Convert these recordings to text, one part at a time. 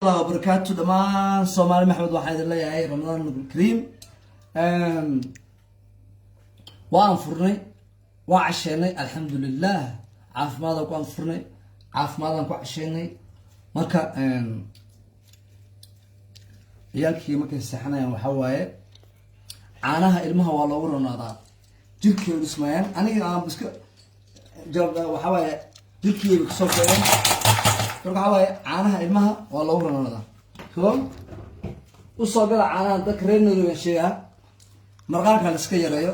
الله وبركاته دمان صومالي محمد واحد الله يعي رمضان الكريم وان فرني وعشيني الحمد لله عاف ماذا وان فرني عاف ماذا وعشيني مركا يالكي مركا السحنة وحواي عانها ilmaha waa loogu roonaadaa jirkeedu ismayaan aniga aan biska jawab waxawaaye jirkeedu kasoo keenay marka waxawaaye caanaha ilmaha waa loogu roonaadaa soo u soo gala caanaha dadka reer Nairobi sheegaa marqaanka la iska yareeyo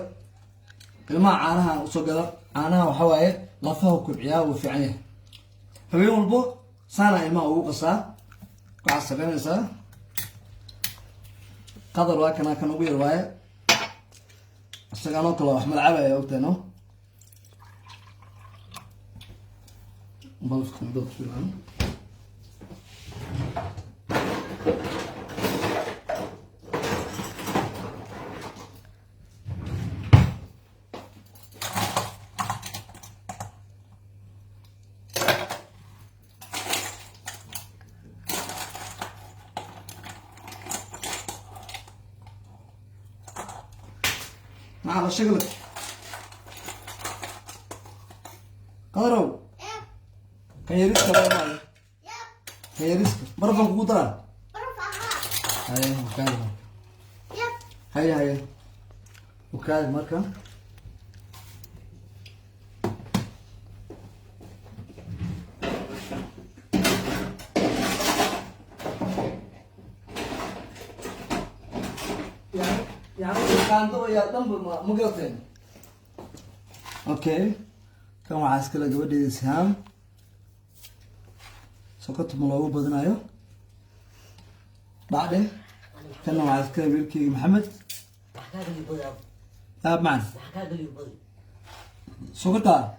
ilmaha caanaha u soo gala caanaha waxawaaye lafaha kubciyaa oo fiican yahay habeen walbo saana ilmaha ugu qasaa waxa sameynaysaa qadar waa kana ugu yar waaye سجانو كلا أحمد عبا يا وقتنا بس كم دوت فلان على شغلك قدروا كان يريسك بقى كان يريسك برفع قدرة هاي وكاله هاي وكاله مركب كانوا يقدم مقطعين اوكي كان عسكري جودي سهام سقط ملوه بدنايو بعدين كان عسكري بيركي محمد اب معنا سقطها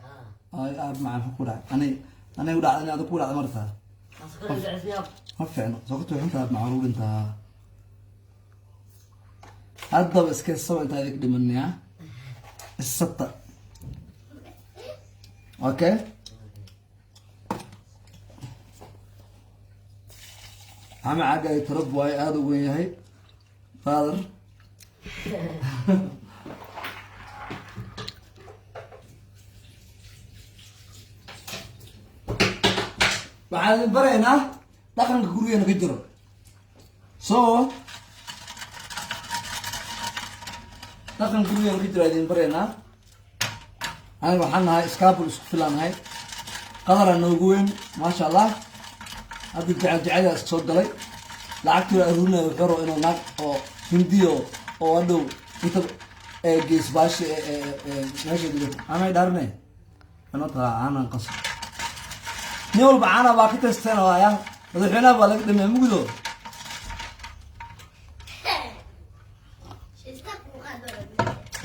اب معنا كودا انا ودا انا ادو كودا مرتا ما فعلا سقطوا انت معروف انت هذا بس كيسو انت هذيك دمني ها السطة اوكي عم عقا يترب واي هذا وين هي فاضر بعد برينا دخلنا كورينا كجرو لكن كل يوم كده رايدين برينا أنا وحنا إسكابل فلان هاي قدر النوجوين ما شاء الله هذا جعل الصوت دلي لعكت أرونا وكرو إنه ناك أو هنديو أو أدو كتب جيس باش ماشي دلو أنا يدارني أنا ترى أنا قصر نقول بعنا باقي تستنا وياه بس إحنا بالك دم مقدو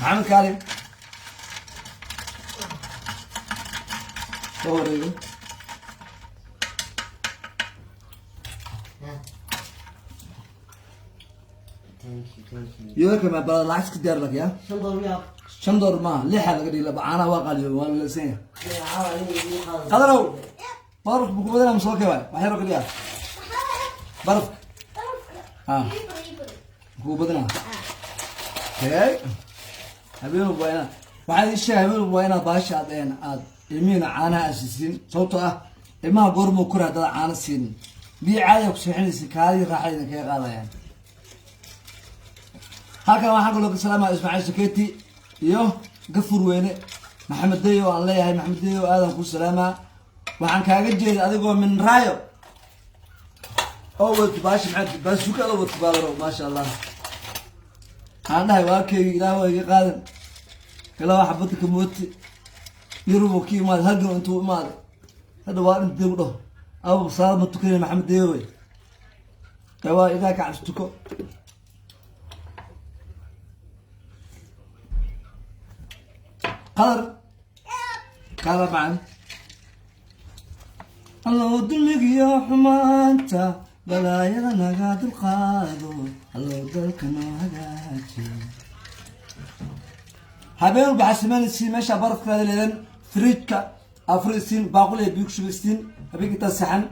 عامل كاري صوري يوك ما بلا لايس كدير لك يا شندور ما ليه لك دي لبعانا واقالي ولا لسين قدروا بارك بكم بدنا مسوكي واي وحيرك ليا بارك بكم بدنا اوكي habeen wayna waxay ishaa habeen wayna baasha aad ilmiina caanaha asisin sababtoo ah ilmaha goormo ku raadada caana siin bii caadi ku sixinaysa kaadi raaxayna ka qaadayaan halkan waxaan ku leeyahay salaam Ismaaciil Saketi iyo Gafur Weyne Maxamed Deyo aan leeyahay Maxamed Deyo aadan ku salaama waxaan kaaga jeeday adigoo min raayo oo wad baashi maxad baasuka oo wad baadaro ma sha Allah أنا واقعي لا واقعي قادم كلا واحد بدك موتي يروح كي ما هجر أنتوا ما هذا واحد دبره أو صار متكلم محمد ديوي كوا إذا كعبتكو قدر قال معنا الله دمك يا حمانتا بلا يلنا قاد القادو الله دلكنا هجاتي habeen baxsamaanaysi meesha barafkaada leedan fridka afrisin baaqul ee biyukshigistin habeenka saxan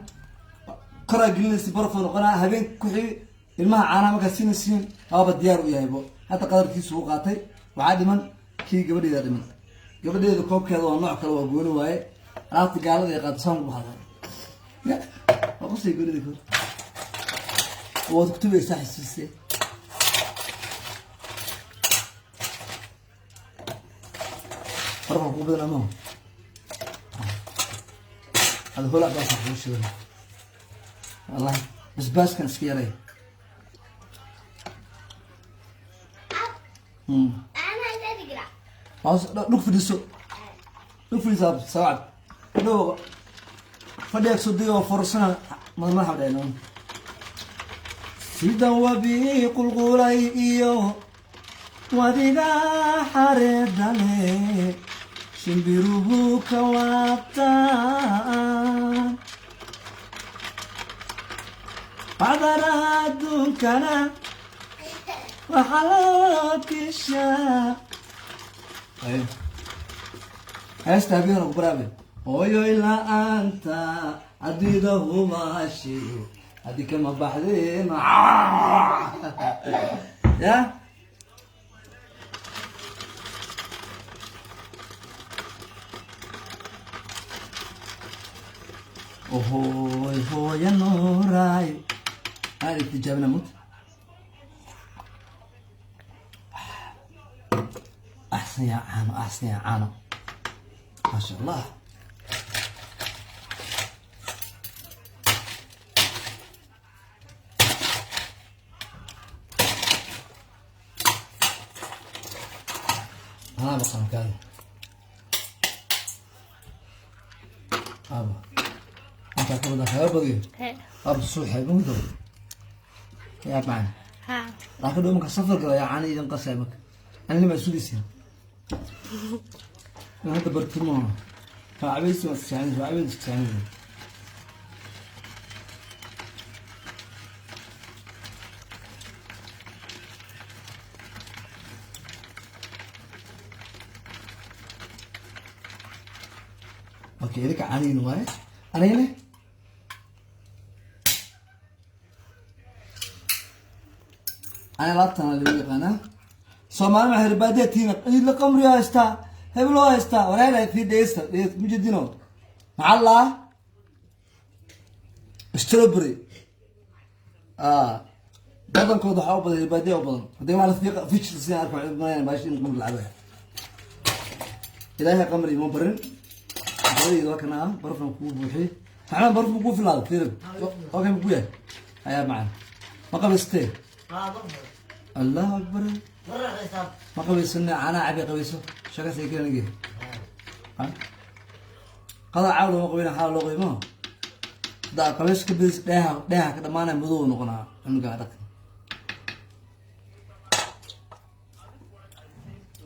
كرة جلسي برفون وقناة هبين كحي المها عانا ما كسين السين هذا الديار وياهبو حتى قدر كي سوق قاتي وعادي من كي قبل يدا من قبل يدا كوب كذا ونوع كذا وبقولوا واي عرفت قال لي قد صام بهذا لا أقصي يقول لي كل وتكتب يسح السيسي برفون قبل أمام هذا هو لا بس وش ذا والله بس كان سكيري أنا لا تقرأ خلاص لوك في السوق لوك في الزاب سواعد لو فديك صديق فرصنا ما حد ينام سيدا وبي قلقلي إيو ودينا حردني شنبيروه كوابتان عذرا دونكنا وحلاك الشاء ايه هستبين وبرابي اويو الا انت عديده ماشي هديك ما بعدين يا اوهوي هو يا نوراي هذه تجابنا موت أحسن يا عانو أحسن يا عانو ما شاء الله ها بقى مكان أبا أنت كم ده خيار بدي أبا الصبح يقوم يا معنا ها لكن دومك السفر كذا يعني إذا انقسمك أنا اللي مسؤول يصير أنا هذا برتمان فعبيس ما تستعمل فعبيس تستعمل أوكي ذيك عاني نواي أنا هنا أنا لابتنا اللي بيقنا سومال ما هربادتين إلا قمري هاستا هبلو هاستا ولا في ديستا مجدينو مع الله استربري بدن كود حاول هربادية وبدن دايما على ثقة فيش سنة أربع ما ماشي نقول العبها إلهي قمري مو برن هذي ذاك أنا برف نقول بوحي أنا برف نقول في هذا كثير أوكي بقولها هيا معنا ما قبل ستي الله أكبر ما قبيس أنا عبي قبيسه شكل زي كذا نجي قضى عاود ما قبينا حاول لغوي ما دا قبيس كبيس ده كده ما نبضو نقنا إنه قاعدك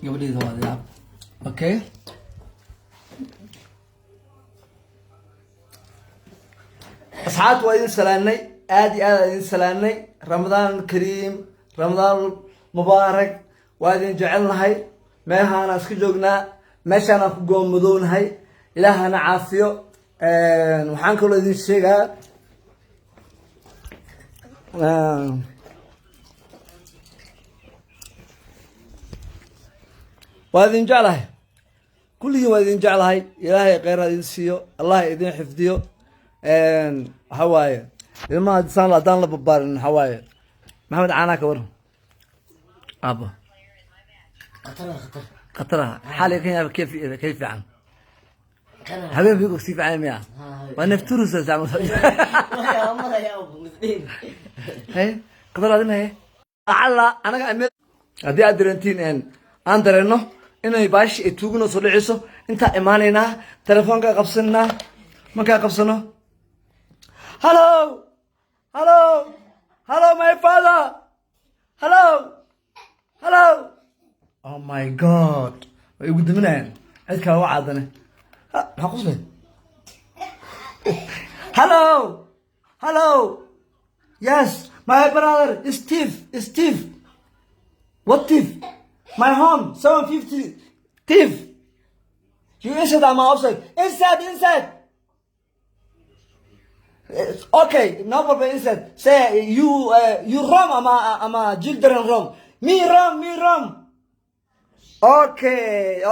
قبل يذوق هذا أوكي أصحاب وين سلاني آدي سلاني رمضان الكريم رمضان مبارك وادين جعلنا هاي ما هانا سكجوجنا ماشي أنا قوم مدون هاي إلهنا عافية وحن كل هذه الشيء وادين جعلها كل يوم وادين جعلها إلهي غير هذه الشيء الله يدين حفظيه هواي لما إنسان لا دان لببارن هواي محمد عاناك ورا أبا قطرها حالي كيف عن حبيبي بيقول كيف عن مياه وانا فتورس زعما هي قطر هذه هي على انا قاعد هدي ادرنتين ان درنو inay baash ay tuugno soo dhiciso inta imaanayna telefoonka qabsanna marka qabsano hello hello hello my father hello hello oh my god way ugu daminayaan cid kale waa caadane ha qosle hello hello yes my brother Steve what Steve my home 750 Steve you inside I'm outside inside Okay, no problem. Instead, say you wrong. I'm a children wrong. Me wrong. Okay.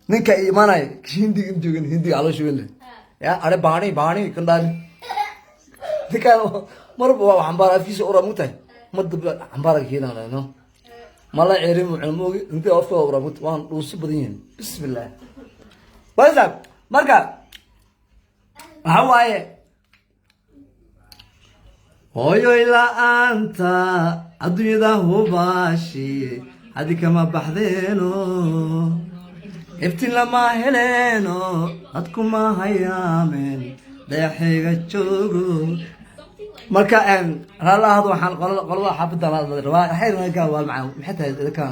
Ninka imanay hindi alo shwele. Ya, are bani kandani. Ninka marbo ambara fisi ora mutay. Mad ambara kina no. Mala cirim cilmogi inta afka ora mut waan dhuusi badiyeen. Bismillah. What's up? Marka waxa waaye hooyoy la'aanta adduunyada hubaashi hadi kama baxdeeno ibtin lama heleeno dadkuma hayaameen dayaxiga joogo marka raalahaad waxaan qolada xaafadda rabaa waxay ka wal macaan maxay tahay dadka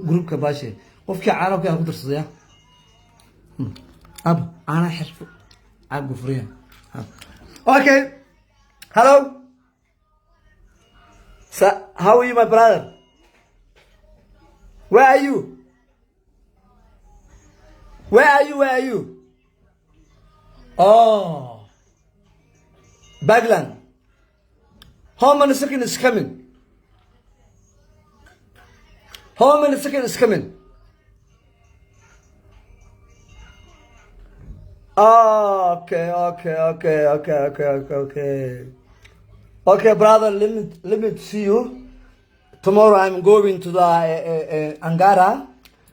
groupka baashi qofkii caanabka ku darsadaya ana xirfo Agufriya. Okay. Hello. So, how are you, my brother? Where are you? Where are you? Oh. Bagland. How many seconds is coming? Okay. Okay, brother, let me see you. Tomorrow I'm going to the Angara.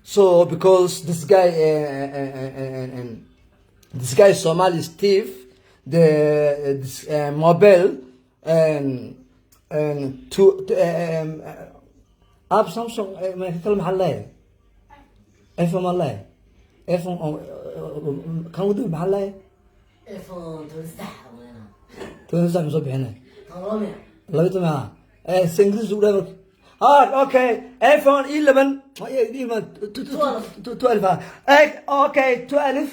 So because this guy Somali Steve, this mobile and to app Samsung ما يتكلم محلية iPhone محلية iPhone كان ودي محلية iPhone تنزح مصبح هنا طالما لا بيتم معها سنجلس ولا okay iPhone 11 12 okay 12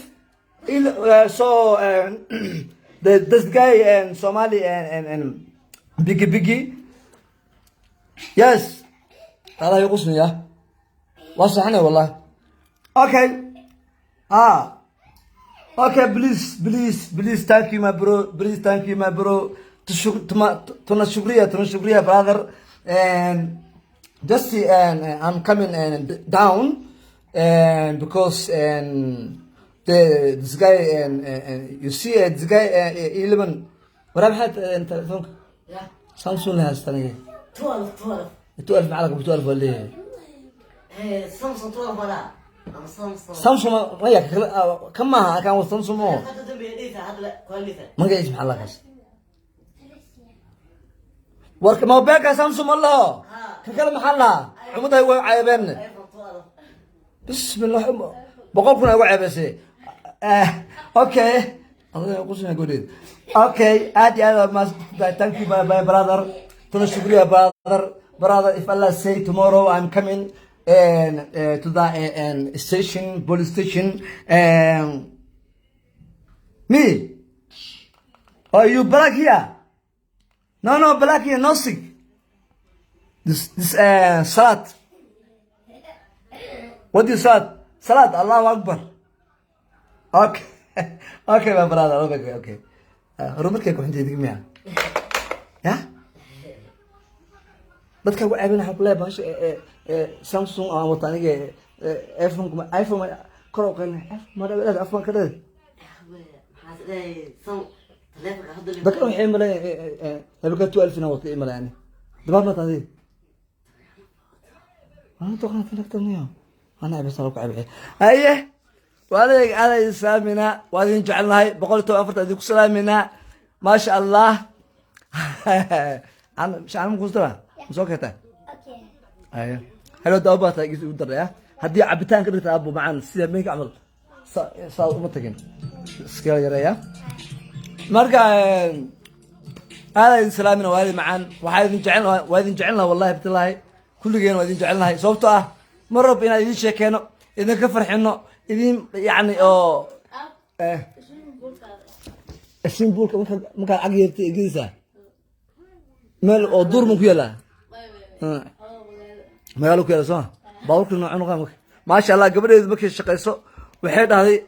so this guy and Somali and Biggie yes هذا يقصني يا وصحنا والله okay okay please thank you my bro تنا شكريا brother and just I'm coming down and because this guy and you see this guy 11 ورا بحث انت تلفونك لا سامسونج لها استنيه 12 معلق ب 12 ولا ايه سامسونج 12 ولا سامسونج ما هي كم ما كان سامسونج مو ما جايش محلك ورك ما بقى سامسونج والله كلام محلها عمودها هو عيبان بسم الله بقول كنا هو عيبسي اوكي الله يقصنا قولي اوكي ادي هذا ما thank you my brother to شكرا brother if Allah say tomorrow I'm coming to the station police station me are you black here no black here no sick this salat what is salat Allahu Akbar okay my brother okay rumarkay ku xintii digmiya ya dadka ugu caabin waxa ku leeyahay baasha Samsung aan wata aniga iPhone kor u qeyn ma dhawaad afwan ka dheer dadka waxay maleen habka 12 na wata imalaan dabad ma taadi ana toqan tinagtaniyo ana bas ku caabin aye وأنا على إسلامنا وأنا جعلنا هاي بقولته أفرت أديك سلامنا ما شاء الله أنا مش عارف مقصدها مسوكتها Okay. أيه حلو دوبة تجلس ودر يا هدي عبتان كده أبو معنا سيدا ميك عمل صار متكين سكيل يا مرجع هذا إسلامنا وهذا معنا وهذا جعلنا والله بتلاقي كل جين وهذا جعلنا هاي صوته مرة بينا يدي شكينا إذا كفر حنا إذن يعني السيمبول ممكن عقير تجلسه مال أو دور مكيلا ما قالوا كذا صح باوك إنه عنو قامك ما شاء الله قبل إذا بكش شقيسو وحيد هذه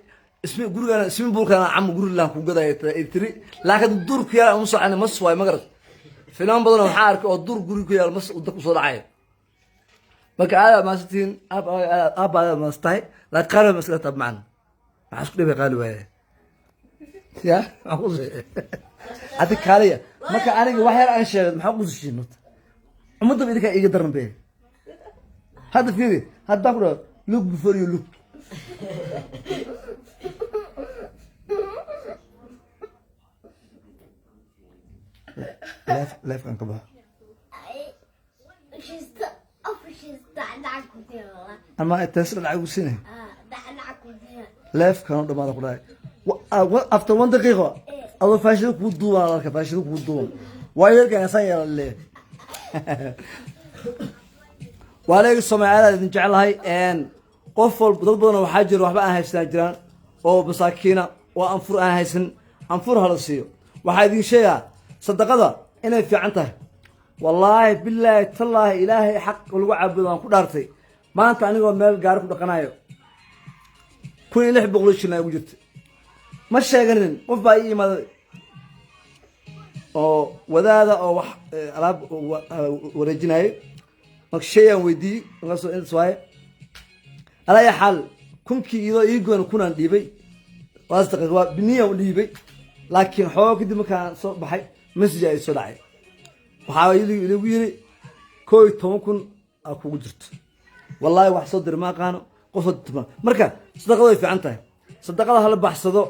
اسمي قرقنا اسمي بولكنا عم قرق لهم كوجدا يتري لكن الدور كيا مصر عن مصر واي مقرد فيلم بدنا نحارك أو الدور قرق كيا مصر ودك صراعي بك على ما ستين أب على ما استاي لا تقارن مسألة طب معنا عشان كده بيقالوا إيه يا أقول هذيك كارية ما كان أنا واحد أنا شغل محقق الشيء نوت عمود بيدك يقدر نبيه هذا فيني هذا دكتور look before you look لايف كان كبها أما التسر العقول سنة لايف كانوا دم هذا كله after 1 دقيقة أول فاشلك بدو على فاشلك بدو وايد كان سير اللي وعليك السماعة اللي نجعل هاي إن قفل بدنا وحاجر وحبا هاي سنجران أو مساكينة وأنفر هاي سن أنفرها للسيو وحيدين شيء صدق هذا إنه في عنته والله بالله تالله إلهي حق والوعب بدنا كدارتي ما أنت عني ومال جارك دقنايو كل اللي يحب يقولش إنه وجدت مش شايقين وفي أي ما أو وذا أو ألعاب ورجناي مكشيا ويدي نقص إنت سواي على أي حال كم كي إذا يجون كنا نديبي وأصدق بنية ونيبي لكن حوك دي مكان صوب بحي مسجد يسولعي وحاول يلي كوي تومكن أكو جرت والله واحد صدر ما كانوا قصد تمام مركا صدقوا في عنته صدقوا هلا بحصدوا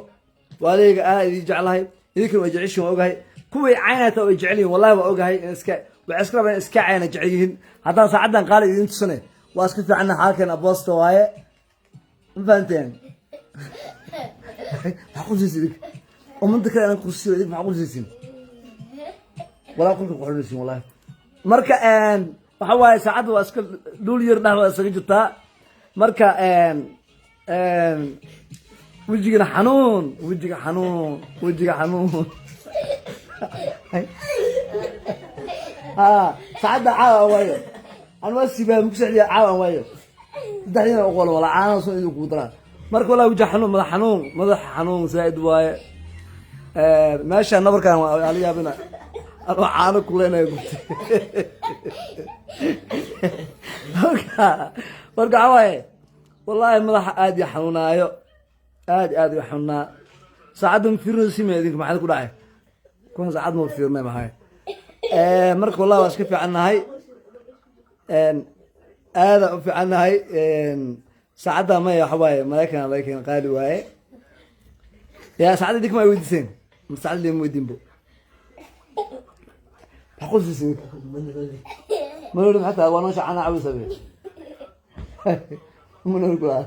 وعليك يجعلها يذكر ويجعيشهم أوجهي كوي عينته ويجعلين والله وأوجهي إسكا وعسكر بين إسكا عينه جعيهن هذا ساعدنا قال إذا أنت سنة وأسكت عنا حالك أبوست واي فهمتين معقول زيك ومن ذكر أنا كرسي ذيك معقول زين ولا كنت بقول زين والله مركا أن وحواي ساعد وأسكت دول يرنا وأسكت مركا أن وجهنا حنون وجهك حنون وجهك حنون ساعد عاوة ويا أنا بس يبقى مكسر عاوة ويا دحين أقول ولا عانا صوي قدرة مرك ولا وجه حنون ماذا حنون زايد ويا ماشي النبر كان عليها بنا أنا عانا كلنا يقول مرك عاوة والله ماذا عادي حنونا أيو عادي حنونا ساعدهم في رسمي هذيك ما حد كل عاي كون ساعدهم في رسمي ما هاي مرك والله واسكت عنا هاي هذا في عنا هاي ساعدها ما يا حبايب ملاكنا قالوا هاي يا سعادة ديك ما يودسين مساعد اللي مويدين بو حقول زين ما نقول حتى وانا شعنا عاوز ابي من نقول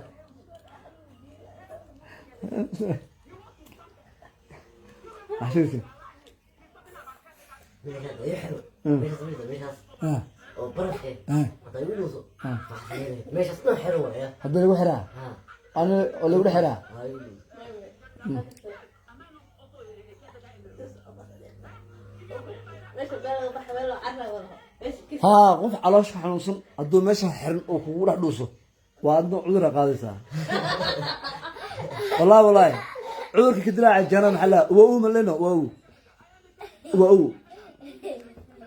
عشيرتي يحلو وبركة طيب وصو ماشي أصلا حلوة يا هذا اللي وحرة أنا اللي وحرة ها قف على وش حنوصل أدو ماشي حرن وكورة دوسه وأدو عذرة قادسة والله عذرك كدراع الجنة محلا وأو ملنا وأو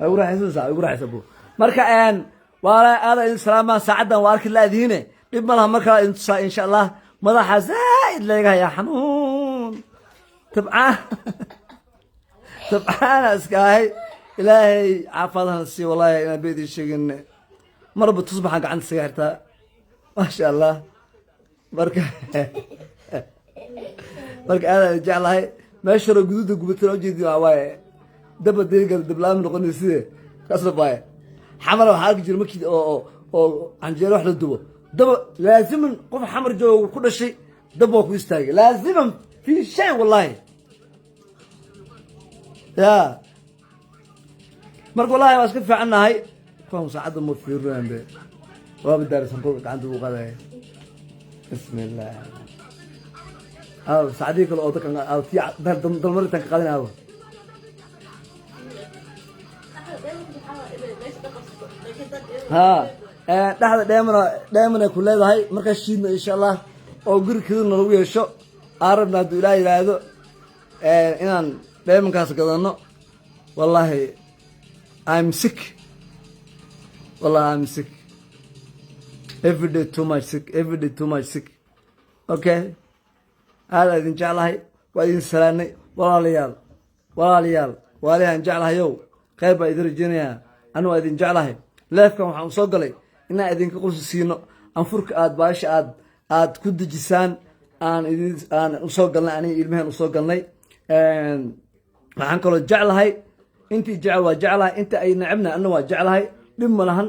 أوراح يسوع مركا أن ولا هذا السلام سعدا وارك الذين بملها مركا إن شاء الله مضح زايد لقاه يا حنون تبعان أسكاي إلهي عفاضها السي والله أنا بيدي الشيء مرة بتصبح عند سيارتها ما شاء الله مركا أنا جعلها ما شرب جدود قبت الوجد يا دب الدنيا دبلام نقول نسيه كسر باي حمر وحاج جرمك أو عن جروح للدبو دب لازم قف حمر جو كل شيء دبوك ويستاهل لازم في شيء والله يا مرق والله ما سكت عنا هاي فهم سعد المفيرين به وبدار سنقولك عنده وقضاء بسم الله أو سعديك الأوضة كان أو في دمرت كان قادين أو ها دحدا دايما كل هاي marka shiidna insha Allah oo guri kidna lagu yeesho arabna hadduu ilaa yidhaahdo inaan dheemankaas gadano wallahi I'm sick wallahi I'm sick every day too much sick okay aad idin jeclahay waa idin salaanay walaalayaal walaalayaal jeclahayow qayb baa idin rajeynayaa anigu waa idin jeclahay leefkan waxaan soo galay inaan idinka qusi siino anfurka aad baasha aad ku dejisaan aan usoo galnay aniga ilmaheen usoo galnay waxaan kaloo jeclahay intii jecel waa jeclahay inta ay nacabna anna waa jeclahay dhib ma lahan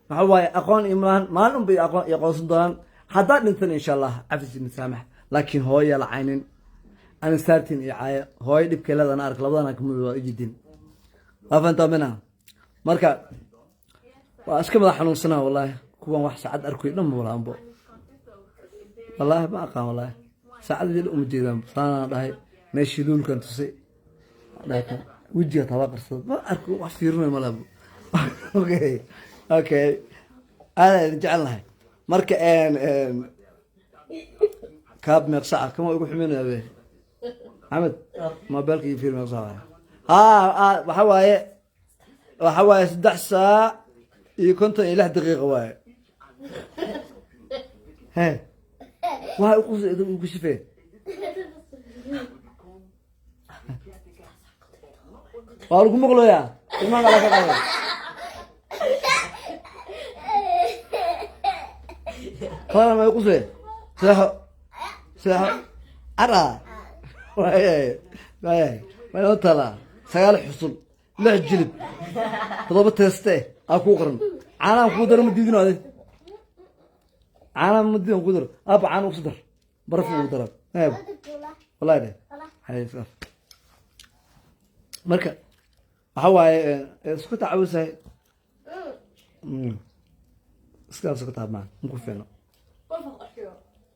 waxa waaye aqoon ima lahan maalin unbay aqoonsan doonaan haddaa dhintan insha allah cafis masaamax laakiin hooya la caynin ana saartin iyo caaya hooyo dhibkeelada ana ark labadana kamid waa ijidin waa fahantaa mina marka waa iska madax xanuunsanaa wallaahi kuwan wax saacad arkoy dhan ma walaanbo wallaahi ma aqaan wallaahi saacadii uma jeedaan saanaan dhahay meeshii luulkan tusay dhahay wejiga tabaa qarsada ma arko wax fiirinayo malaabo okay aada idin jecelnahay marka kaab meeqsaca kama ugu xuminaya be maxamed mobilka iyo fiir meeqsaca waxa waaye 3 saac iyo 56 daqiiqo waaye he waa ugu shifee waa lagu maqlayaa ilmaha kala ka qaaday kala ma ugu shifee saha ara waaye ma tala 9 xusul 6 jilib 7 teeste aku qoran caana ku daro ma diidinaade caana ma diidan ku daro aba caana u sadar baraf u daro ayb wallahi hay saf marka waxa waaye isku taawusay iska taabmaan ku fiino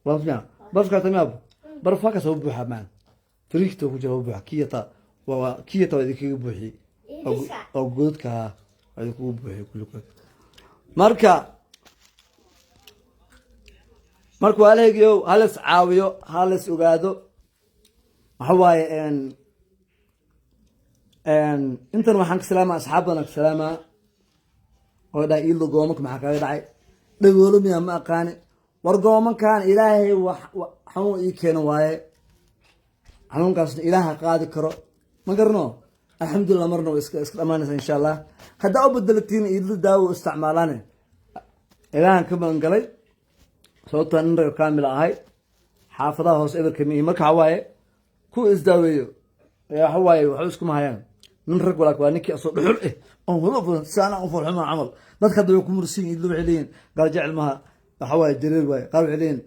والله بس كاتم ياب برفاك سو بوحا مان فريكتو ku jiro buuxa kiyata idin kaga buuxi oo godka ay ku buuxi kulku marka walaalahayo halas caawiyo halas ogaado waxa waaye intan waxaan ka salaamaa asxaabana ka salaamaa oo dhaa ilo goomak maxaa kaga dhacay dhagoolo miya ma aqaani wargoomankan ilaahay xanuun ii keeno waaye xanuunkaasna ilaaha qaadi karo ma garno alxamdulillah marna iska dhamaanaysa insha allah haddaa u bedelatiin iidla daawo isticmaalaane ilaahan ka magangalay sababtaa nin raga kaamil ahay xaafadaha hoose eberka mihi marka waxa waaye ku isdaaweeyo waxa waaye waxba iskuma hayaan nin rag walaak waa ninkii asoo dhuxul oon wada badan si anaa u farxuma camal dadka hadda way ku mursiin iidla waxay leeyihin gaal jecel maha waxa waaye jareer waaye qaar waxay leeyihin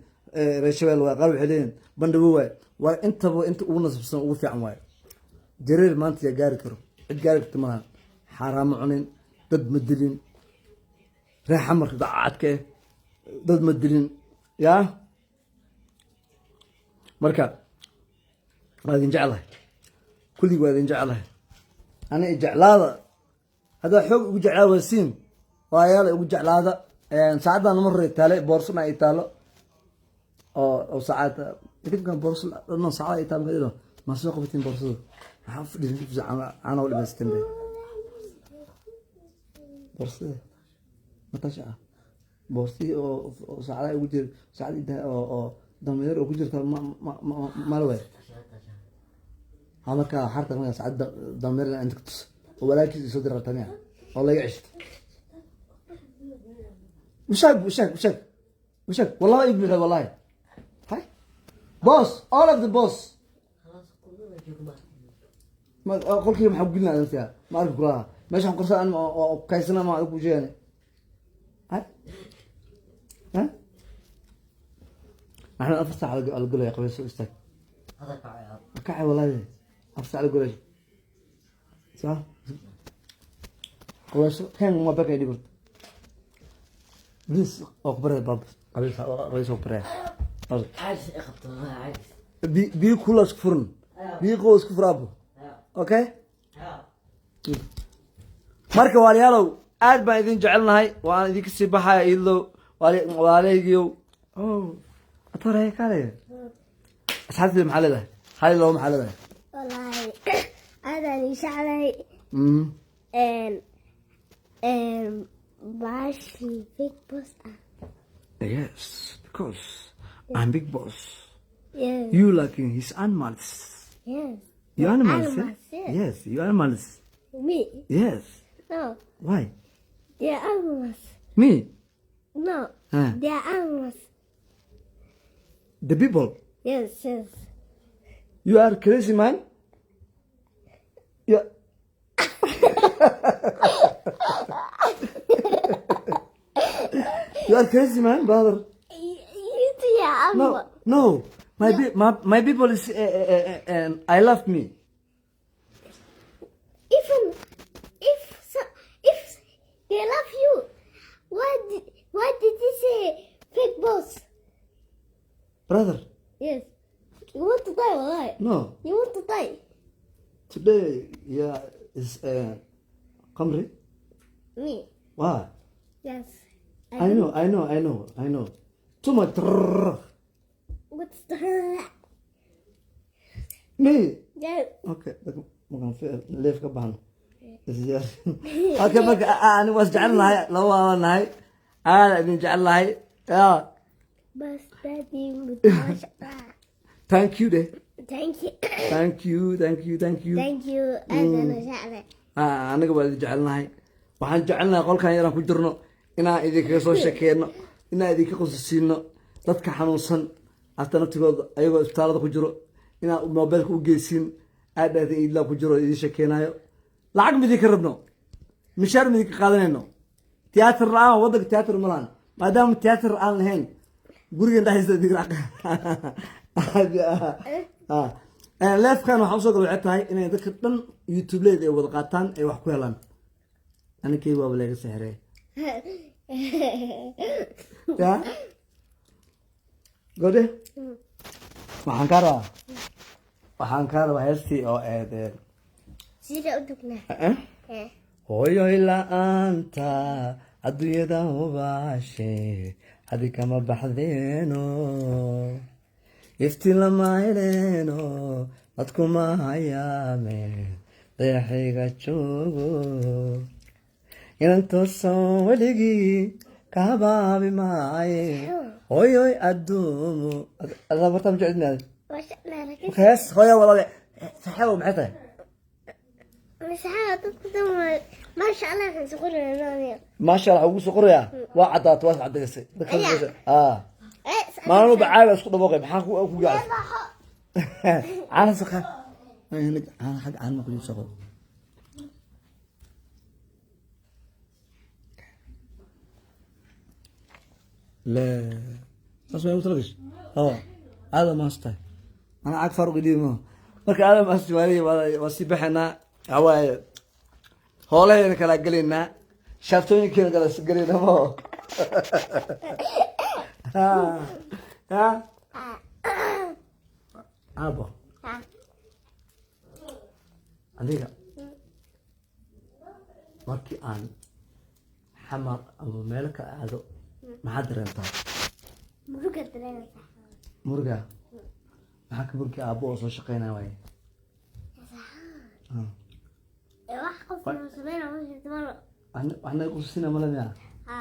reeshabeel waaye qaar waxay leeyihin bandhigo waaye waa intaba inta ugu nasabsan ugu fiican waaye jareer maanta yaa gaari karo cid gaari karta malaha xaaraamo cunin dad ma dilin reexa marka dacadka dad ma dilin yaa marka waa idin jeclahay kullig waa idin jeclahay ana jeclaada haddaa xoog ugu jeclaada waasiin waa ayaala ugu jeclaada saacaddan mar hore taale boorsana ay taalo oo saacad idinkan boorso dhanna saacad ay taalo kadib ma soo qabatin boorsada maxaa fadhiin ana u dhimaysteen be boorsada matasha boorsi oo saacad ugu jir saacad oo dameer ugu jirta ma laway halka harta ma saacad dameer inta tus walaakiin soo dirartaniya oo laga cishto وشك والله يقبل والله هاي boss all of the boss ما أقول كي محب قلنا أنت ما أعرف كلها ماشي هم قرصان أنا كيسنا ما أقول شيء يعني ها إحنا أفرس على القلة يا قبل استك هذا كعي والله أفرس على القلة صح قبل كان ما بقى يدي قلت بس أخبره باب رئيس أخبره عايز أخبطه عايز بي كله سكفرن بي كله سكفر أبو أوكي marka walaalayaalow aad baan idin jecelnahay waan idin kasii baxaya iyadoo walaalahaygiiyow atore kale أصحابتي محلة هاي لو محلة والله أنا مش علي امم ماشي بيج بوس. yes because I'm big boss Yes. you like his animals Yes. you animals, Animals, eh? yes. yes you animals Me. yes No. why They're animals. me No. Huh. They're animals. the people Yes, yes. you are crazy man yeah you are crazy man brother You too are animal. no my people is I love me Even if they love you, why did you say big boss? brother Yes. You want to die, alright? no You want to die? today yeah is Qamri Me. why Yes. I know too much What's the me Yes. okay makan leef ka baxno okay marka aan was jecel lahay laba waan nahay aan idin jecel lahay ya Bus daddy. thank you de Thank you. thank you Thank you. أنا شعلة. anaga waa idin jecelnahay waxaan jecelnahay qolkan yaraan ku jirno inaan idinkaga soo sheekeyno inaan idinka qosasiino dadka xanuunsan hata naftigooda ayagoo isbitaalada ku jiro inaan mobilka u geysiin aad dhahda idlaa ku jiro idin sheekeynayo lacag midinka rabno mishaar midinka qaadanayno tiyaatar la-aan waddanka tiyaatar ma lahan maadaama tiyaatar aan lahayn gurigan dhexdiisa idinka leefkan waxaan usoo gala waxay tahay inay dadka dhan youtubeleed ay wada qaataan ay wax ku helaan aninkay waaba laga sexrey ya gode waxaan kaa rabaa heestii oo eedeen Sida udugna. hooyoy la-aanta adduunyada hubaashe adi kama baxdeeno ifti lama heleeno dadkuma hayaame dayaxayga joogo inan toosan weligii ka habaabi maaye hooyoy adduumo bartaa ma jeclinaad ما شاء الله لكن hees hooya walaale saxeebo maxay tahay مساحة تقدم ما شاء الله احنا صغيرين maasha allah ugu soo qorayaa waa caddaata waa caddaysay maalmo bacaaga isku dhaboqay maxaa ku gacay caana saqa caana xag caana ku soo qor la asma u talagish هذا ما استاهل انا عاد فرق ديما marka aad ma asmaari waa si baxana hawaay hoolayna kala galina shaftooyinka kala galina mo ha abo adiga markii aan xamar ama meel ka aado maxaad dareemtaa مروقة دريمة muruga maxaa ka burkii aabbo oo soo shaqeynaya waaye واحد من سنين وش تمر waxna qusina malamiya ها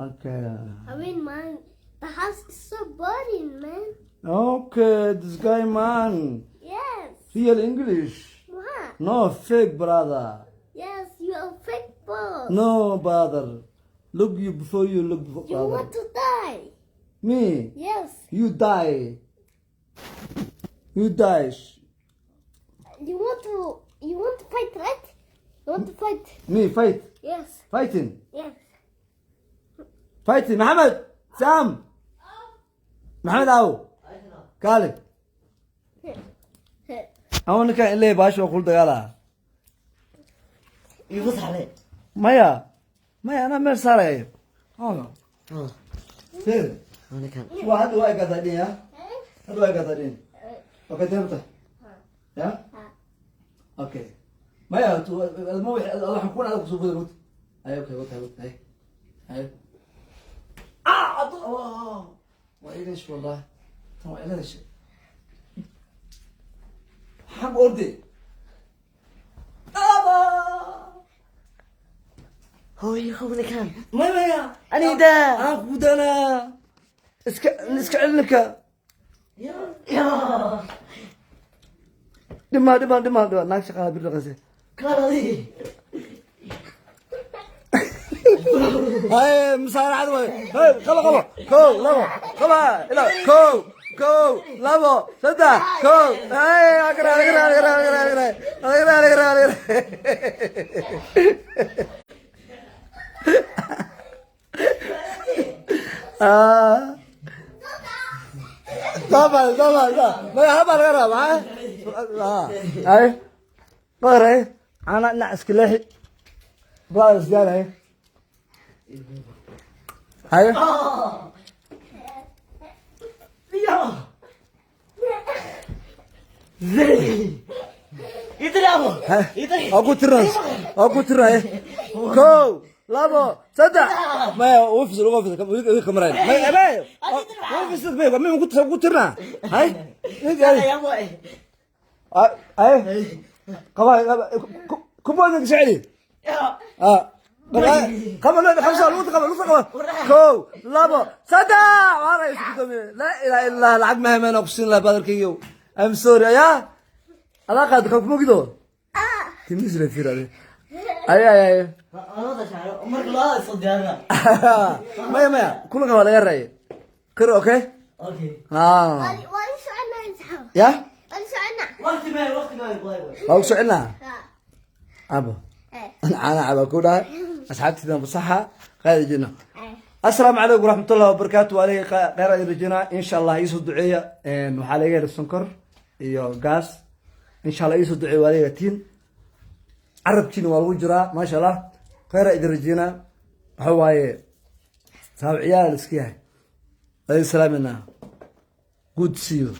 okay I mean man the house is so boring man okay this guy man yes real English what no fake brother yes you are fake boss no brother look you before you look you brother want to die me yes you die you want to fight right you want to fight me fight yes fighting yes محمد سام محمد عو كالب أنا كان اللي باش أقول دجالا يبص عليه مايا أنا مرسالة هذا فين أنا كان شو هذا واقع قاعدين يا هذا واقع قاعدين أوكي تمام يا أوكي مايا تو الموضوع الله حكون على قصور الوقت أيوة أوكي أيوة الله وإيش والله ترى إيش حق أردي أبا هو يخوني كان ما يا أنا دا أخذ أنا اسكعلك يا دما ناقش قال بالرغزة كان لي هاي مسار عدوى هاي خلا كو خلا إلى كو لابو صدق كو هاي أقرأ طبعا ما هبل غيره معاه هاي قرأ أنا نعس كله بقى زيادة هاي هاي يا زي يتلعبوا أكو ترى كو لابو صدق ما وفز كاميرا ما وفز بيه ما قلت ترى هاي يا ابوي هاي كم سعيد قبل 5 نقط قبل كو لابو صدق وانا لا اله الا الله العب ما نقصين لا بدركيو ام سوري يا علاقه كم كده تمزل في رأي اي انا شعر عمرك لا صدقنا ما كل قبل غير رأي كر اوكي اوكي وين سؤالنا يزحف يا وين سؤالنا وقت ما يبغى او سؤالنا ابو ايه انا على كده اصحابتي بصحه خير جنا السلام عليكم ورحمه الله وبركاته عليه خير جنا ان شاء الله يسو دعيه ان waxa laga helay sonkor iyo gas in sha Allah يسو دعيه waligatiin arabkiina waa lagu jiraa ma sha Allah khayr idrajina waxa waaye saab ciyaal iska yahay ay salaamina good see you